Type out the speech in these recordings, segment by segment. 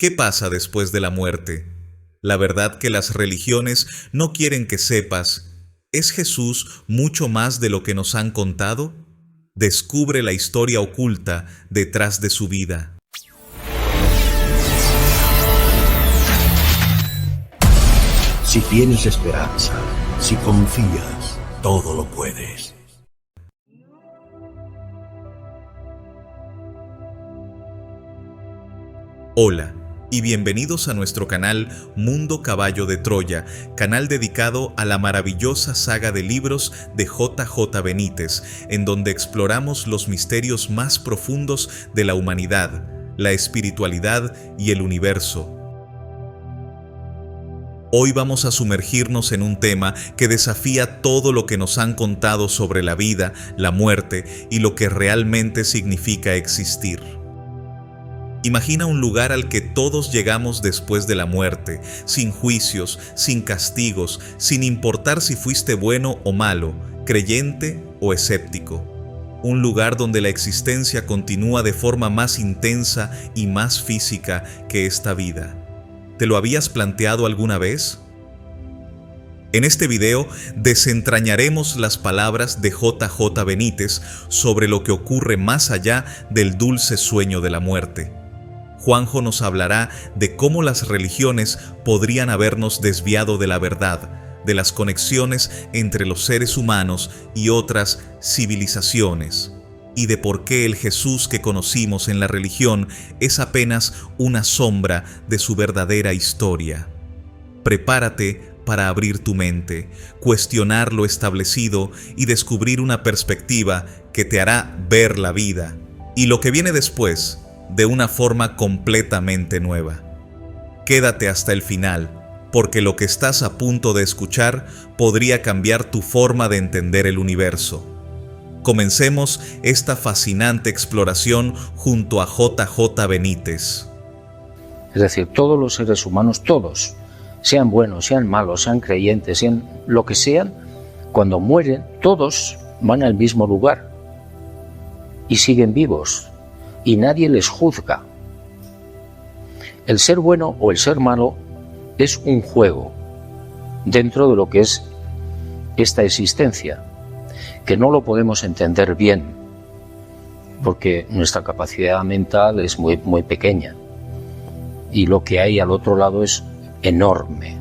¿Qué pasa después de la muerte? La verdad que las religiones no quieren que sepas. ¿Es Jesús mucho más de lo que nos han contado? Descubre la historia oculta detrás de su vida. Si tienes esperanza, si confías, todo lo puedes. Hola y bienvenidos a nuestro canal Mundo Caballo de Troya, canal dedicado a la maravillosa saga de libros de J.J. Benítez, en donde exploramos los misterios más profundos de la humanidad, la espiritualidad y el universo. Hoy vamos a sumergirnos en un tema que desafía todo lo que nos han contado sobre la vida, la muerte y lo que realmente significa existir. Imagina un lugar al que todos llegamos después de la muerte, sin juicios, sin castigos, sin importar si fuiste bueno o malo, creyente o escéptico. Un lugar donde la existencia continúa de forma más intensa y más física que esta vida. ¿Te lo habías planteado alguna vez? En este video desentrañaremos las palabras de J.J. Benítez sobre lo que ocurre más allá del dulce sueño de la muerte. Juanjo nos hablará de cómo las religiones podrían habernos desviado de la verdad, de las conexiones entre los seres humanos y otras civilizaciones, y de por qué el Jesús que conocimos en la religión es apenas una sombra de su verdadera historia. Prepárate para abrir tu mente, cuestionar lo establecido y descubrir una perspectiva que te hará ver la vida y lo que viene después de una forma completamente nueva. Quédate hasta el final, porque lo que estás a punto de escuchar podría cambiar tu forma de entender el universo. Comencemos esta fascinante exploración junto a J.J. Benítez. Es decir, todos los seres humanos, todos, sean buenos, sean malos, sean creyentes, sean lo que sean, cuando mueren, todos van al mismo lugar y siguen vivos. Y nadie les juzga. El ser bueno o el ser malo es un juego dentro de lo que es esta existencia, que no lo podemos entender bien, porque nuestra capacidad mental es muy pequeña y lo que hay al otro lado es enorme,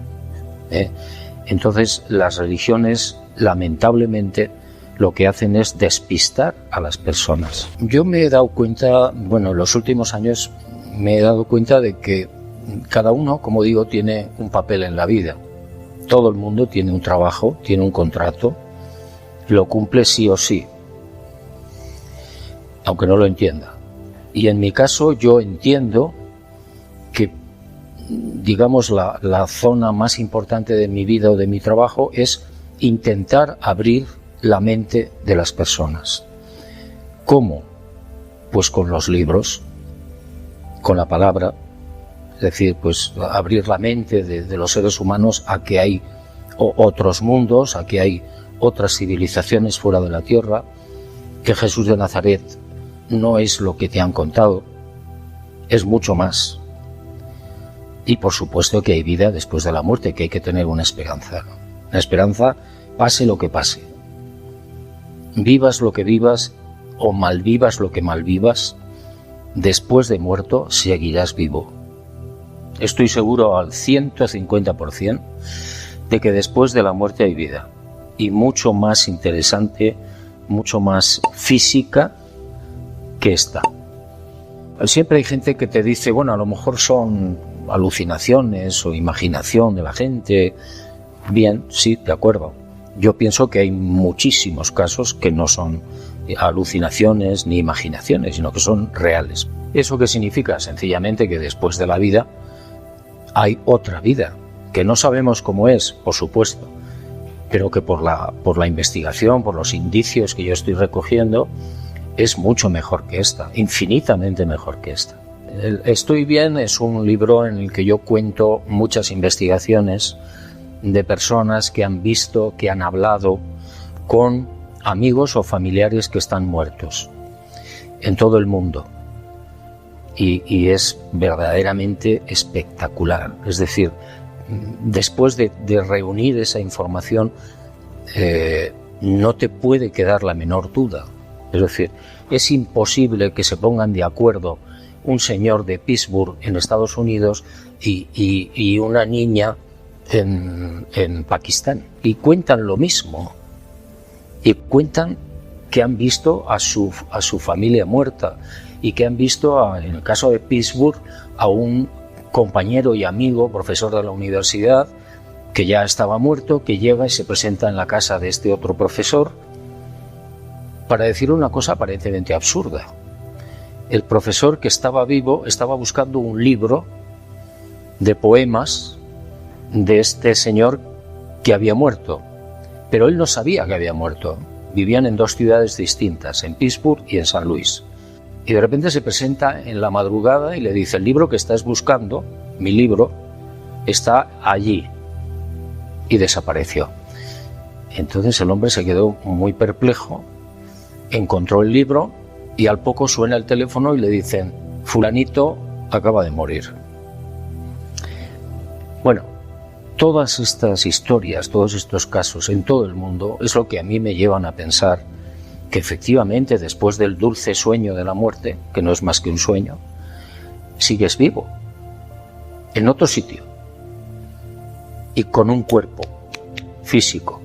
Entonces las religiones, lamentablemente, lo que hacen es despistar a las personas. Yo me he dado cuenta, en los últimos años me he dado cuenta de que cada uno, como digo, tiene un papel en la vida. Todo el mundo tiene un trabajo, tiene un contrato, lo cumple sí o sí, aunque no lo entienda. Y en mi caso yo entiendo que, digamos, la zona más importante de mi vida o de mi trabajo es intentar abrir la mente de las personas. ¿Cómo? Pues con los libros, con la palabra, es decir, pues abrir la mente de los seres humanos a que hay otros mundos, a que hay otras civilizaciones fuera de la tierra, que Jesús de Nazaret no es lo que te han contado, es mucho más. Y por supuesto que hay vida después de la muerte, que hay que tener una esperanza. Una esperanza, pase lo que pase. Vivas lo que vivas o malvivas lo que malvivas, después de muerto seguirás vivo. Estoy seguro al 150% de que después de la muerte hay vida, y mucho más interesante, mucho más física que esta. Siempre hay gente que te dice, a lo mejor son alucinaciones o imaginación de la gente. Bien, sí, de acuerdo. Yo pienso que hay muchísimos casos que no son alucinaciones ni imaginaciones, sino que son reales. ¿Eso qué significa? Sencillamente que después de la vida hay otra vida, que no sabemos cómo es, por supuesto, pero que por la investigación, por los indicios que yo estoy recogiendo, es mucho mejor que esta, infinitamente mejor que esta. Estoy bien es un libro en el que yo cuento muchas investigaciones de personas que han visto, que han hablado con amigos o familiares que están muertos en todo el mundo. y es verdaderamente espectacular. Es decir, después de reunir esa información, no te puede quedar la menor duda. Es decir, es imposible que se pongan de acuerdo un señor de Pittsburgh en Estados Unidos y una niña en Pakistán. Y cuentan lo mismo. Y cuentan que han visto a su familia muerta y que han visto, en el caso de Pittsburgh, a un compañero y amigo, profesor de la universidad, que ya estaba muerto, que llega y se presenta en la casa de este otro profesor para decir una cosa aparentemente absurda. El profesor, que estaba vivo, estaba buscando un libro de poemas de este señor que había muerto, pero él no sabía que había muerto. Vivían en dos ciudades distintas, en Pittsburgh y en San Luis. Y de repente se presenta en la madrugada y le dice: el libro que estás buscando, mi libro, está allí. Y desapareció. Entonces el hombre se quedó muy perplejo, encontró el libro y al poco suena el teléfono y le dicen: fulanito acaba de morir. Bueno, todas estas historias, todos estos casos en todo el mundo es lo que a mí me llevan a pensar que efectivamente después del dulce sueño de la muerte, que no es más que un sueño, sigues vivo, en otro sitio y con un cuerpo físico.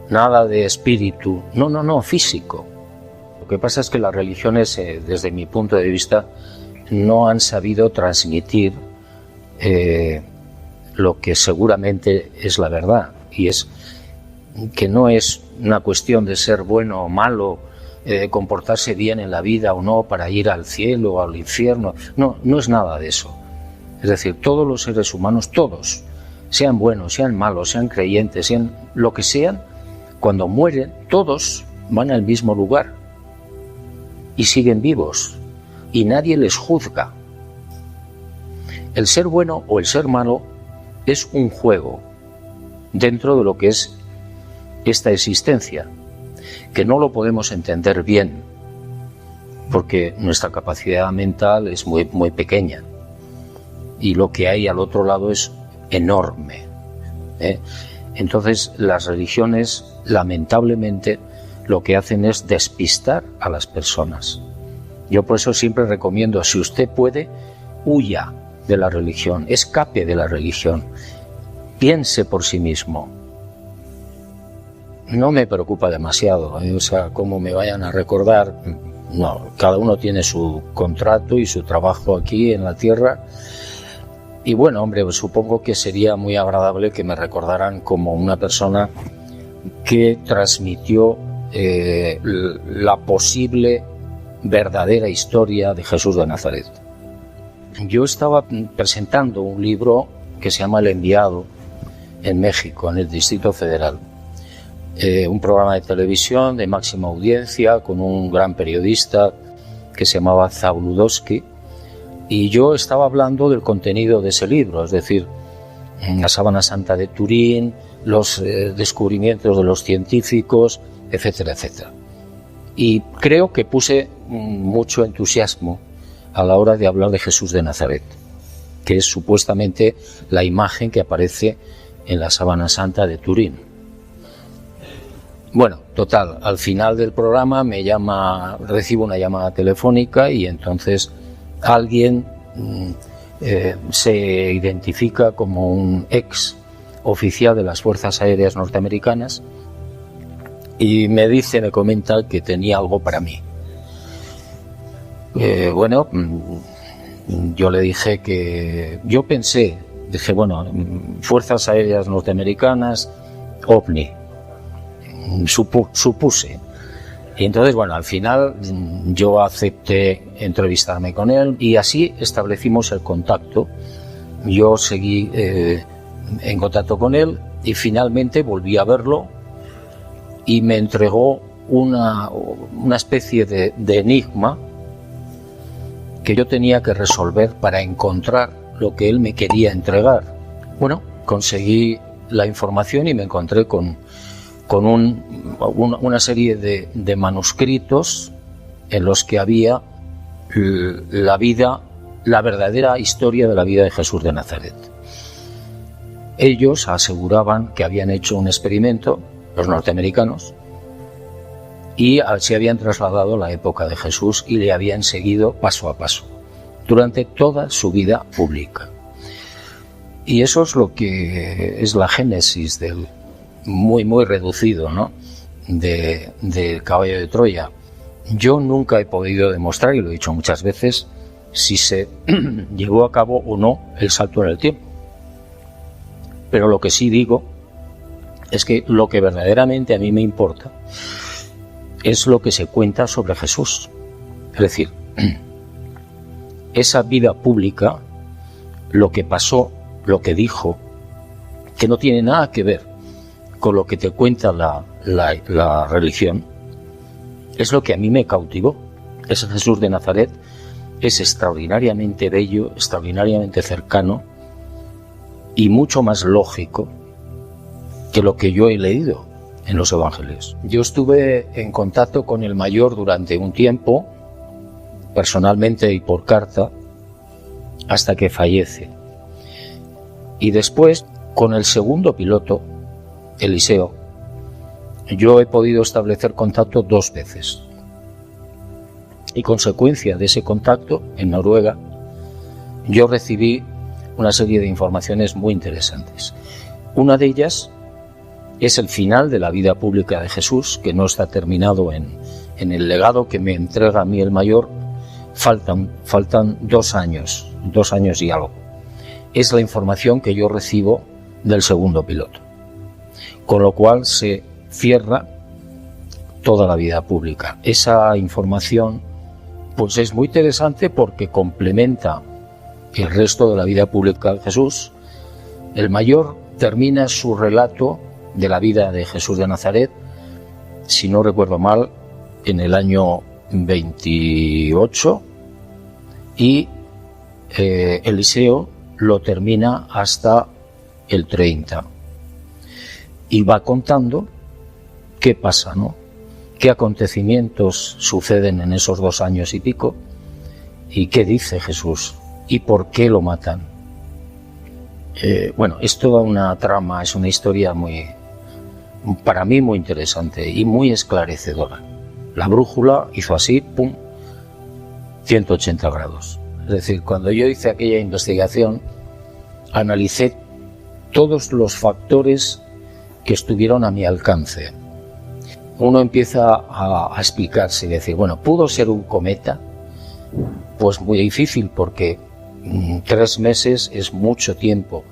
Nada de espíritu, no, físico. Lo que pasa es que las religiones, desde mi punto de vista, no han sabido transmitir lo que seguramente es la verdad, y es que no es una cuestión de ser bueno o malo, comportarse bien en la vida o no para ir al cielo o al infierno. No es nada de eso. Es decir, todos los seres humanos, todos, sean buenos, sean malos, sean creyentes, sean lo que sean, cuando mueren, todos van al mismo lugar y siguen vivos y nadie les juzga. El ser bueno o el ser malo es un juego dentro de lo que es esta existencia, que no lo podemos entender bien porque nuestra capacidad mental es muy pequeña y lo que hay al otro lado es enorme, ¿eh? Entonces las religiones, lamentablemente, lo que hacen es despistar a las personas. Yo por eso siempre recomiendo, si usted puede, huya de la religión, escape de la religión, piense por sí mismo. No me preocupa demasiado, o sea, cómo me vayan a recordar. No, cada uno tiene su contrato y su trabajo aquí en la tierra. Y bueno, hombre, pues supongo que sería muy agradable que me recordaran como una persona que transmitió la posible verdadera historia de Jesús de Nazaret. Yo estaba presentando un libro que se llama El Enviado en México, en el Distrito Federal. Un programa de televisión de máxima audiencia con un gran periodista que se llamaba Zawludowski. Y yo estaba hablando del contenido de ese libro, es decir, la sábana santa de Turín, los descubrimientos de los científicos, etcétera, etcétera. Y creo que puse mucho entusiasmo a la hora de hablar de Jesús de Nazaret, que es supuestamente la imagen que aparece en la sábana santa de Turín. Bueno, total, al final del programa recibo una llamada telefónica y entonces alguien se identifica como un ex oficial de las Fuerzas Aéreas Norteamericanas y me comenta que tenía algo para mí. Bueno, yo le dije que dije, bueno, Fuerzas Aéreas Norteamericanas, OVNI, supuse. Y entonces, bueno, al final yo acepté entrevistarme con él y así establecimos el contacto. Yo seguí en contacto con él y finalmente volví a verlo y me entregó una especie de enigma que yo tenía que resolver para encontrar lo que él me quería entregar. Bueno, conseguí la información y me encontré con una serie de manuscritos en los que había la vida, la verdadera historia de la vida de Jesús de Nazaret. Ellos aseguraban que habían hecho un experimento, los norteamericanos, y se habían trasladado a la época de Jesús y le habían seguido paso a paso durante toda su vida pública. Y eso es lo que es la génesis del muy reducido, ¿no?, del caballo de Troya. Yo nunca he podido demostrar, y lo he dicho muchas veces, si se llevó a cabo o no el salto en el tiempo. Pero lo que sí digo es que lo que verdaderamente a mí me importa es lo que se cuenta sobre Jesús. Es decir, esa vida pública, lo que pasó, lo que dijo, que no tiene nada que ver con lo que te cuenta la religión, es lo que a mí me cautivó. Ese Jesús de Nazaret es extraordinariamente bello, extraordinariamente cercano y mucho más lógico que lo que yo he leído en los evangelios. Yo estuve en contacto con el mayor durante un tiempo, personalmente y por carta, hasta que fallece. Y después, con el segundo piloto, Eliseo, yo he podido establecer contacto 2 veces. Y consecuencia de ese contacto, en Noruega, yo recibí una serie de informaciones muy interesantes. Una de ellas es el final de la vida pública de Jesús, que no está terminado en el legado que me entrega a mí el mayor. Faltan 2 años y algo. Es la información que yo recibo del segundo piloto. Con lo cual se cierra toda la vida pública. Esa información pues es muy interesante porque complementa el resto de la vida pública de Jesús. El mayor termina su relato de la vida de Jesús de Nazaret, si no recuerdo mal, en el año 28, y Eliseo lo termina hasta el 30. Y va contando qué pasa, ¿no? Qué acontecimientos suceden en esos 2 años y pico, y qué dice Jesús, y por qué lo matan. Bueno, es toda una trama, es una historia para mí muy interesante y muy esclarecedora. La brújula hizo así, pum, 180 grados. Es decir, cuando yo hice aquella investigación, analicé todos los factores que estuvieron a mi alcance. Uno empieza a explicarse y decir, bueno, ¿pudo ser un cometa? Pues muy difícil, porque 3 meses es mucho tiempo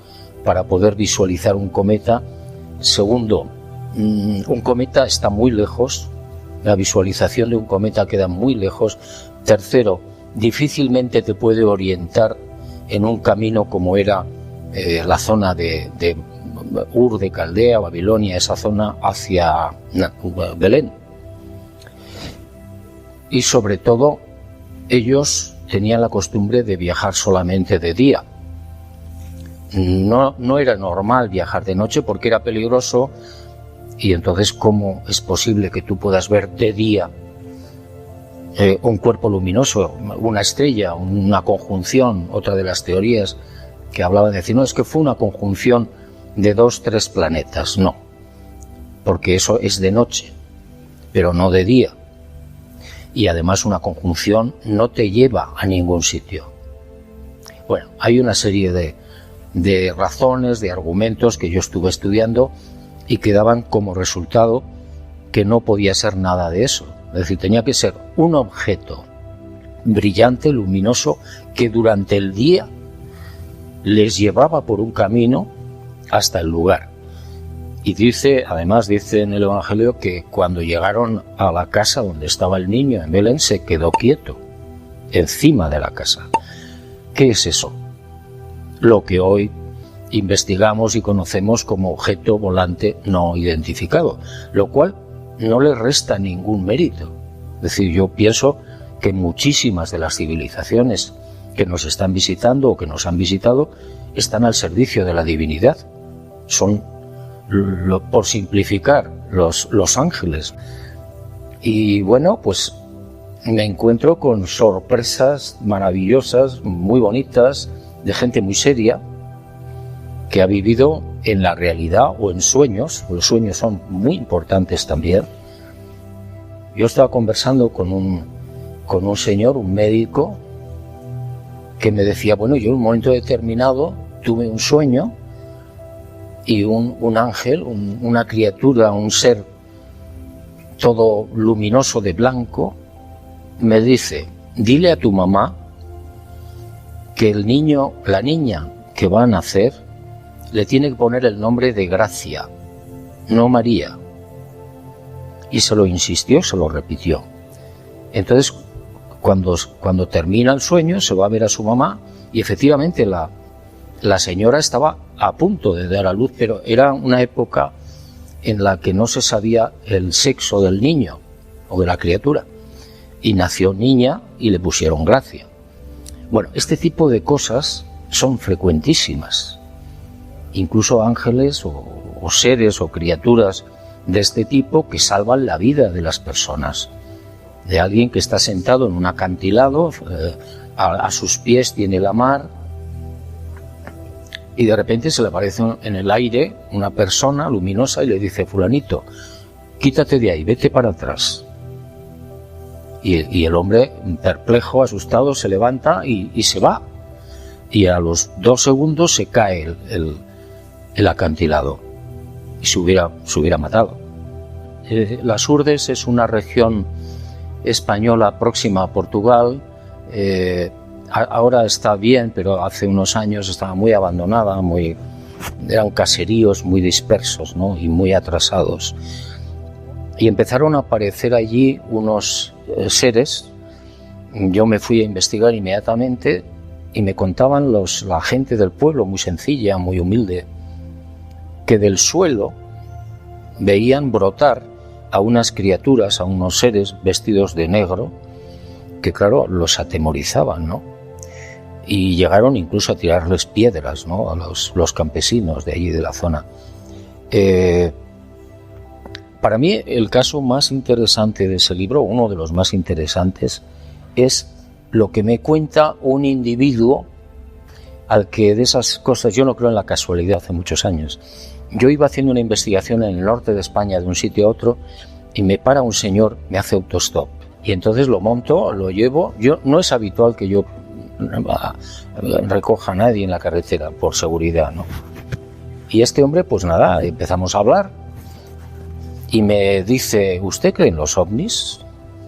para poder visualizar un cometa. Segundo, un cometa está muy lejos, la visualización de un cometa queda muy lejos. Tercero, difícilmente te puede orientar en un camino como era la zona de Ur de Caldea, Babilonia, esa zona hacia Belén. Y sobre todo, ellos tenían la costumbre de viajar solamente de día. No era normal viajar de noche porque era peligroso, y entonces ¿cómo es posible que tú puedas ver de día un cuerpo luminoso, una estrella, una conjunción? Otra de las teorías que hablaba de decir, no, es que fue una conjunción de 2-3 planetas. No, porque eso es de noche, pero no de día. Y además una conjunción no te lleva a ningún sitio. Bueno, hay una serie de razones, de argumentos que yo estuve estudiando y que daban como resultado que no podía ser nada de eso. Es decir, tenía que ser un objeto brillante, luminoso, que durante el día les llevaba por un camino hasta el lugar. Y además dice en el Evangelio que cuando llegaron a la casa donde estaba el niño en Belén, se quedó quieto encima de la casa. ¿Qué es eso? Lo que hoy investigamos y conocemos como objeto volante no identificado, lo cual no le resta ningún mérito. Es decir, yo pienso que muchísimas de las civilizaciones que nos están visitando o que nos han visitado están al servicio de la divinidad. Son, por simplificar, los ángeles. Y bueno, pues me encuentro con sorpresas maravillosas, muy bonitas, de gente muy seria, que ha vivido en la realidad o en sueños. Los sueños son muy importantes también. Yo estaba conversando con un señor, un médico, que me decía, bueno, yo en un momento determinado tuve un sueño y un ángel, una criatura, un ser todo luminoso de blanco, me dice, dile a tu mamá que el niño, la niña que va a nacer, le tiene que poner el nombre de Gracia, no María. Y se lo insistió, se lo repitió. Entonces, cuando termina el sueño, se va a ver a su mamá y efectivamente la señora estaba a punto de dar a luz, pero era una época en la que no se sabía el sexo del niño o de la criatura. Y nació niña y le pusieron Gracia. Bueno, este tipo de cosas son frecuentísimas. Incluso ángeles o seres o criaturas de este tipo que salvan la vida de las personas. De alguien que está sentado en un acantilado, a sus pies tiene la mar, y de repente se le aparece en el aire una persona luminosa y le dice, fulanito, quítate de ahí, vete para atrás. Y el hombre, perplejo, asustado, se levanta y se va. Y a los 2 segundos se cae el acantilado y se hubiera matado. Las Urdes es una región española próxima a Portugal. Ahora está bien, pero hace unos años estaba muy abandonada, eran caseríos muy dispersos, ¿no? Y muy atrasados. Y empezaron a aparecer allí unos seres. Yo me fui a investigar inmediatamente y me contaban la gente del pueblo, muy sencilla, muy humilde, que del suelo veían brotar a unas criaturas, a unos seres vestidos de negro, que claro, los atemorizaban, ¿no? Y llegaron incluso a tirarles piedras, ¿no? A los campesinos de allí de la zona. Para mí el caso más interesante de ese libro, uno de los más interesantes, es lo que me cuenta un individuo al que de esas cosas, yo no creo en la casualidad, hace muchos años. Yo iba haciendo una investigación en el norte de España de un sitio a otro y me para un señor, me hace autostop. Y entonces lo monto, lo llevo. No es habitual que yo recoja a nadie en la carretera por seguridad, ¿no? Y este hombre, pues nada, empezamos a hablar y me dice, ¿usted cree en los ovnis?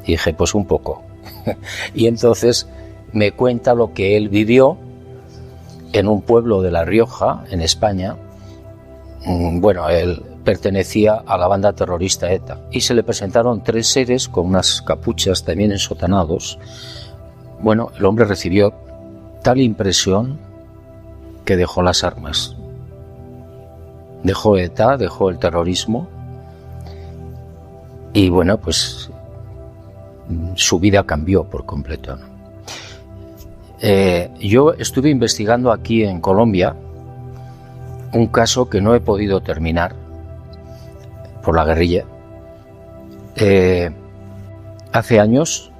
Y dije, pues un poco. Y entonces me cuenta lo que él vivió en un pueblo de La Rioja, en España. Bueno, él pertenecía a la banda terrorista ETA y se le presentaron 3 seres con unas capuchas también ensotanados. Bueno, el hombre recibió tal impresión que dejó las armas. Dejó ETA, dejó el terrorismo y bueno, pues su vida cambió por completo, ¿no? Yo estuve investigando aquí en Colombia un caso que no he podido terminar por la guerrilla. Hace años,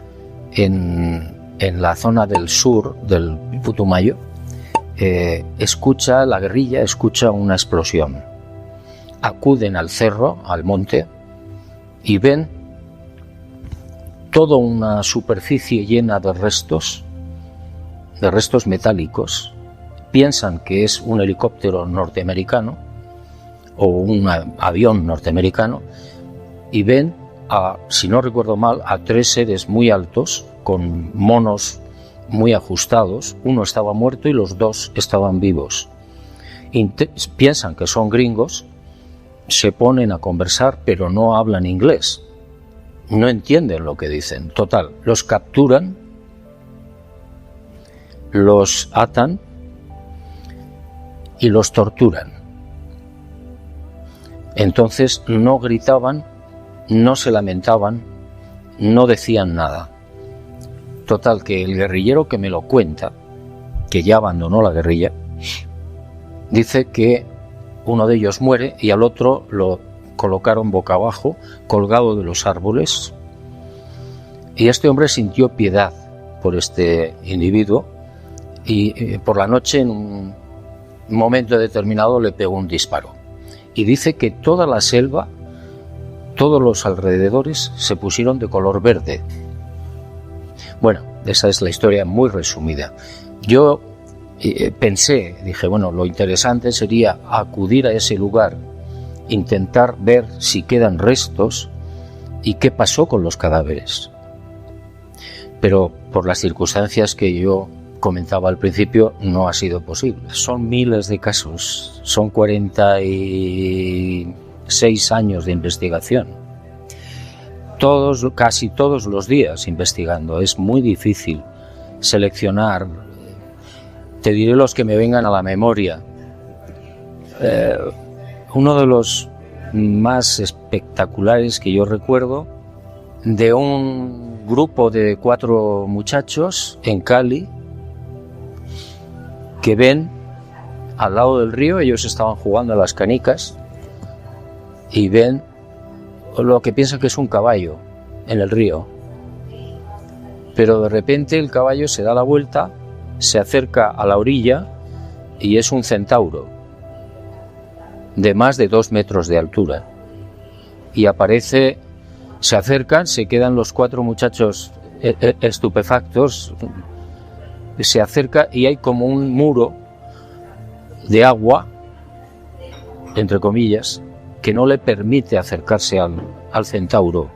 en la zona del sur del Putumayo, la guerrilla escucha una explosión. Acuden al cerro, al monte, y ven toda una superficie llena de restos metálicos. Piensan que es un helicóptero norteamericano o un avión norteamericano y ven, si no recuerdo mal, a 3 seres muy altos con monos muy ajustados. Uno estaba muerto y los 2 estaban vivos. Piensan que son gringos, se ponen a conversar, pero no hablan inglés. No entienden lo que dicen. Total, los capturan, los atan y los torturan. Entonces no gritaban, no se lamentaban, no decían nada. Total, que el guerrillero que me lo cuenta, que ya abandonó la guerrilla, dice que uno de ellos muere y al otro lo colocaron boca abajo, colgado de los árboles, Y este hombre sintió piedad por este individuo y por la noche, en un momento determinado, le pegó un disparo. Y dice que toda la selva, todos los alrededores, se pusieron de color verde. Bueno, esa es la historia muy resumida. Yo dije, bueno, lo interesante sería acudir a ese lugar, intentar ver si quedan restos y qué pasó con los cadáveres. Pero por las circunstancias que yo comentaba al principio, no ha sido posible. Son miles de casos, son 46 años de investigación. Casi todos los días investigando. Es muy difícil seleccionar. Te diré los que me vengan a la memoria. Uno de los más espectaculares que yo recuerdo, de un grupo de 4 muchachos en Cali, que ven al lado del río, ellos estaban jugando a las canicas, y ven lo que piensan que es un caballo en el río. Pero de repente el caballo se da la vuelta, se acerca a la orilla y es un centauro de más de 2 metros de altura. Y aparece, se acercan, se quedan los 4 muchachos estupefactos, se acerca y hay como un muro de agua, entre comillas, que no le permite acercarse al centauro.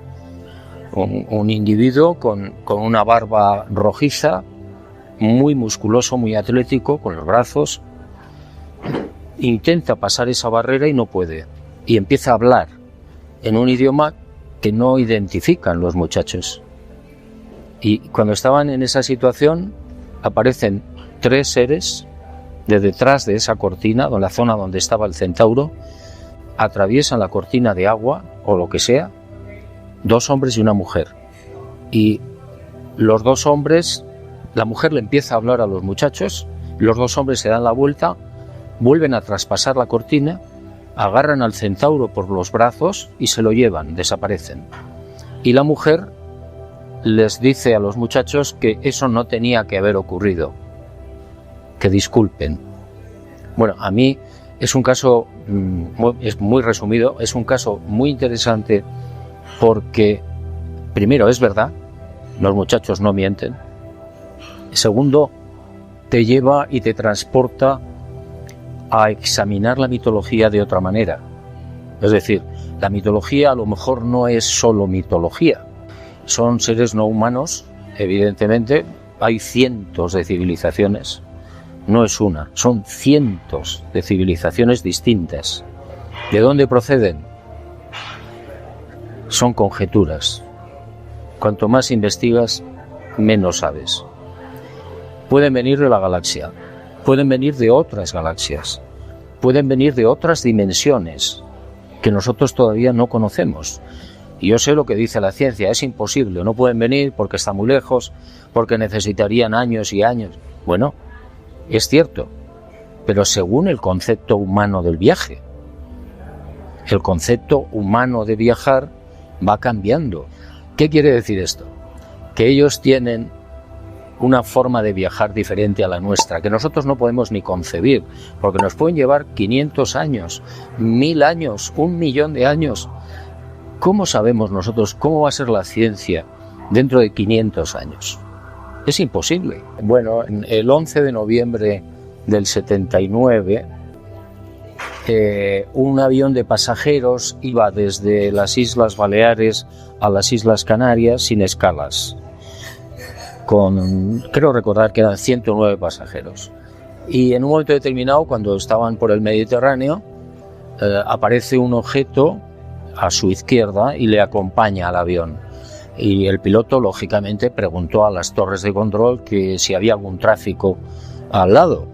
Un individuo con una barba rojiza, muy musculoso, muy atlético, con los brazos, intenta pasar esa barrera y no puede. Y empieza a hablar en un idioma que no identifican los muchachos. Y cuando estaban en esa situación, aparecen 3 seres de detrás de esa cortina, en la zona donde estaba el centauro, atraviesan la cortina de agua o lo que sea, 2 hombres y una mujer. Y los 2 hombres, la mujer le empieza a hablar a los muchachos, los 2 hombres se dan la vuelta, vuelven a traspasar la cortina, agarran al centauro por los brazos y se lo llevan, desaparecen. Y la mujer les dice a los muchachos que eso no tenía que haber ocurrido, que disculpen. Bueno, a mí es un caso, es muy resumido, es un caso muy interesante porque, primero, es verdad, los muchachos no mienten. Segundo, te lleva y te transporta a examinar la mitología de otra manera. Es decir, la mitología a lo mejor no es solo mitología. Son seres no humanos, evidentemente. Hay cientos de civilizaciones. No es una, son cientos de civilizaciones distintas. ¿De dónde proceden? Son conjeturas. Cuanto más investigas, menos sabes. Pueden venir de la galaxia, pueden venir de otras galaxias, pueden venir de otras dimensiones que nosotros todavía no conocemos. Y yo sé lo que dice la ciencia, es imposible, no pueden venir porque está muy lejos, porque necesitarían años y años. Bueno, es cierto, pero según el concepto humano del viaje. El concepto humano de viajar va cambiando. ¿Qué quiere decir esto? Que ellos tienen una forma de viajar diferente a la nuestra, que nosotros no podemos ni concebir, porque nos pueden llevar 500 años, 1000 años, 1.000.000 de años. ¿Cómo sabemos nosotros cómo va a ser la ciencia dentro de 500 años? Es imposible. Bueno, el 11 de noviembre del 79, un avión de pasajeros iba desde las Islas Baleares a las Islas Canarias sin escalas, creo recordar que eran 109 pasajeros. Y en un momento determinado, cuando estaban por el Mediterráneo, aparece un objeto a su izquierda y le acompaña al avión. Y el piloto, lógicamente, preguntó a las torres de control que si había algún tráfico al lado.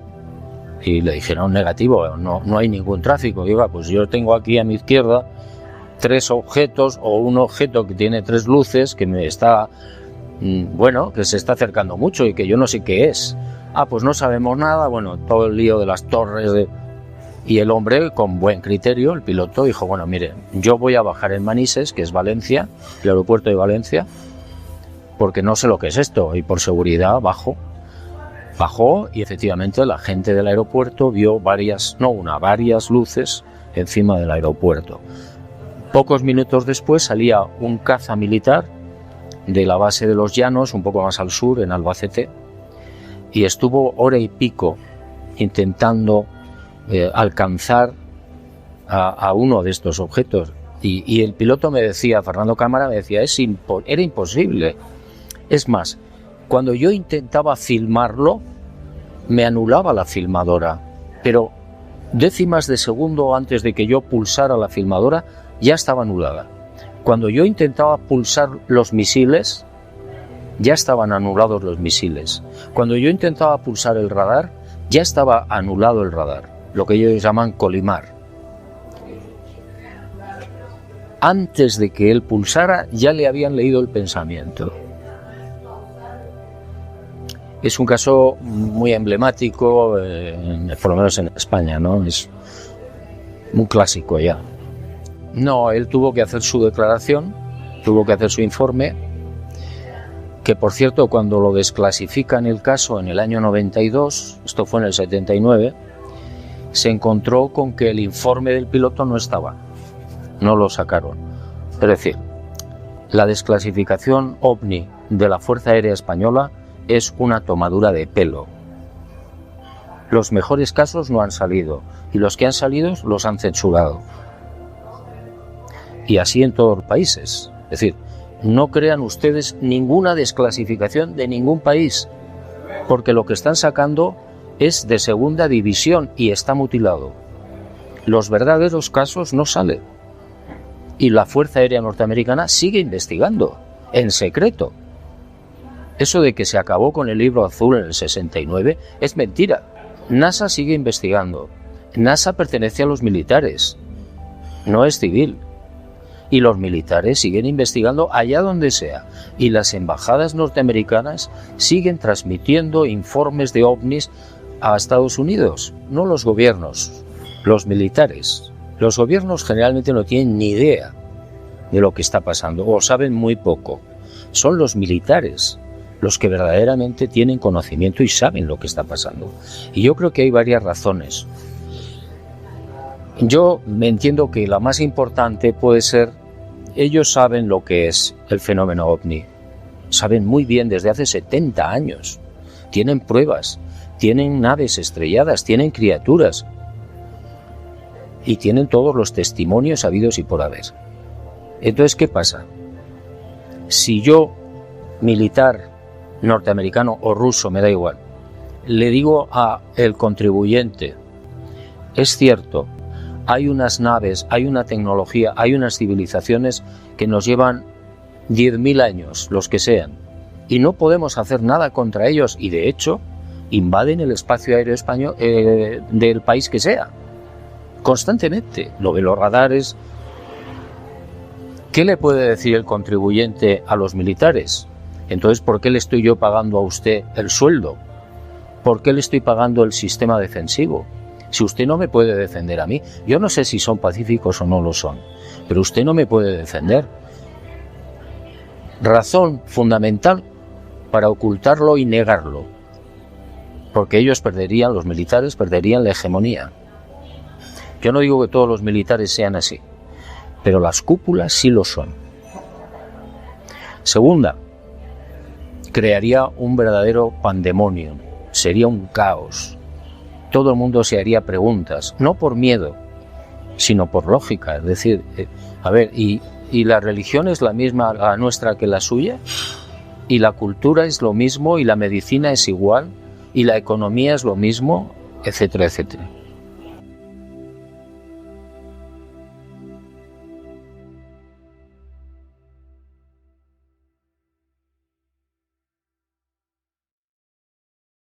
Y le dijeron negativo, no hay ningún tráfico. Y pues yo tengo aquí a mi izquierda 3 objetos, o un objeto que tiene 3 luces, que me está, que se está acercando mucho y que yo no sé qué es. Pues no sabemos nada. Bueno, todo el lío de las torres. Y el hombre, con buen criterio, el piloto, dijo, bueno, mire, yo voy a bajar en Manises, que es Valencia, el aeropuerto de Valencia, porque no sé lo que es esto, y por seguridad bajó y efectivamente la gente del aeropuerto vio varias luces encima del aeropuerto. Pocos minutos después salía un caza militar de la base de los Llanos, un poco más al sur, en Albacete, y estuvo hora y pico intentando alcanzar a uno de estos objetos. Y el piloto me decía, Fernando Cámara me decía, era imposible. Es más, cuando yo intentaba filmarlo, me anulaba la filmadora, pero décimas de segundo antes de que yo pulsara la filmadora, ya estaba anulada. Cuando yo intentaba pulsar los misiles, ya estaban anulados los misiles. Cuando yo intentaba pulsar el radar, ya estaba anulado el radar, lo que ellos llaman colimar. Antes de que él pulsara, ya le habían leído el pensamiento. Es un caso muy emblemático, por lo menos en España, ¿no? Es un clásico ya. No, él tuvo que hacer su declaración, tuvo que hacer su informe, que por cierto, cuando lo desclasifican el caso en el año 92, esto fue en el 79, se encontró con que el informe del piloto no estaba, no lo sacaron. Es decir, la desclasificación OVNI de la Fuerza Aérea Española es una tomadura de pelo. Los mejores casos no han salido, y los que han salido los han censurado. Y así en todos los países. Es decir, no crean ustedes ninguna desclasificación de ningún país, porque lo que están sacando es de segunda división y está mutilado. Los verdaderos casos no salen. Y la Fuerza Aérea Norteamericana sigue investigando, en secreto. Eso de que se acabó con el libro azul en el 69 es mentira. NASA sigue investigando. NASA pertenece a los militares, no es civil. Y los militares siguen investigando allá donde sea. Y las embajadas norteamericanas siguen transmitiendo informes de ovnis a Estados Unidos. No los gobiernos, los militares. Los gobiernos generalmente no tienen ni idea de lo que está pasando o saben muy poco. Son los militares los que verdaderamente tienen conocimiento y saben lo que está pasando. Y yo creo que hay varias razones. Yo me entiendo que la más importante puede ser, ellos saben lo que es el fenómeno OVNI. Saben muy bien desde hace 70 años. Tienen pruebas, tienen naves estrelladas, tienen criaturas. Y tienen todos los testimonios habidos y por haber. Entonces, ¿qué pasa? Si yo, militar norteamericano o ruso, me da igual, le digo a el contribuyente, es cierto, hay unas naves, hay una tecnología, hay unas civilizaciones que nos llevan 10.000 años, los que sean, y no podemos hacer nada contra ellos, y de hecho invaden el espacio aéreo español del país que sea, constantemente, lo de los radares. ¿Qué le puede decir el contribuyente a los militares? Entonces, ¿por qué le estoy yo pagando a usted el sueldo? ¿Por qué le estoy pagando el sistema defensivo? Si usted no me puede defender a mí, yo no sé si son pacíficos o no lo son, pero usted no me puede defender. Razón fundamental para ocultarlo y negarlo, porque ellos perderían, los militares perderían la hegemonía. Yo no digo que todos los militares sean así, pero las cúpulas sí lo son. Segunda, crearía un verdadero pandemonium, sería un caos. Todo el mundo se haría preguntas, no por miedo, sino por lógica. Es decir, ¿y la religión es la misma la nuestra que la suya? ¿Y la cultura es lo mismo? ¿Y la medicina es igual? ¿Y la economía es lo mismo? Etcétera, etcétera.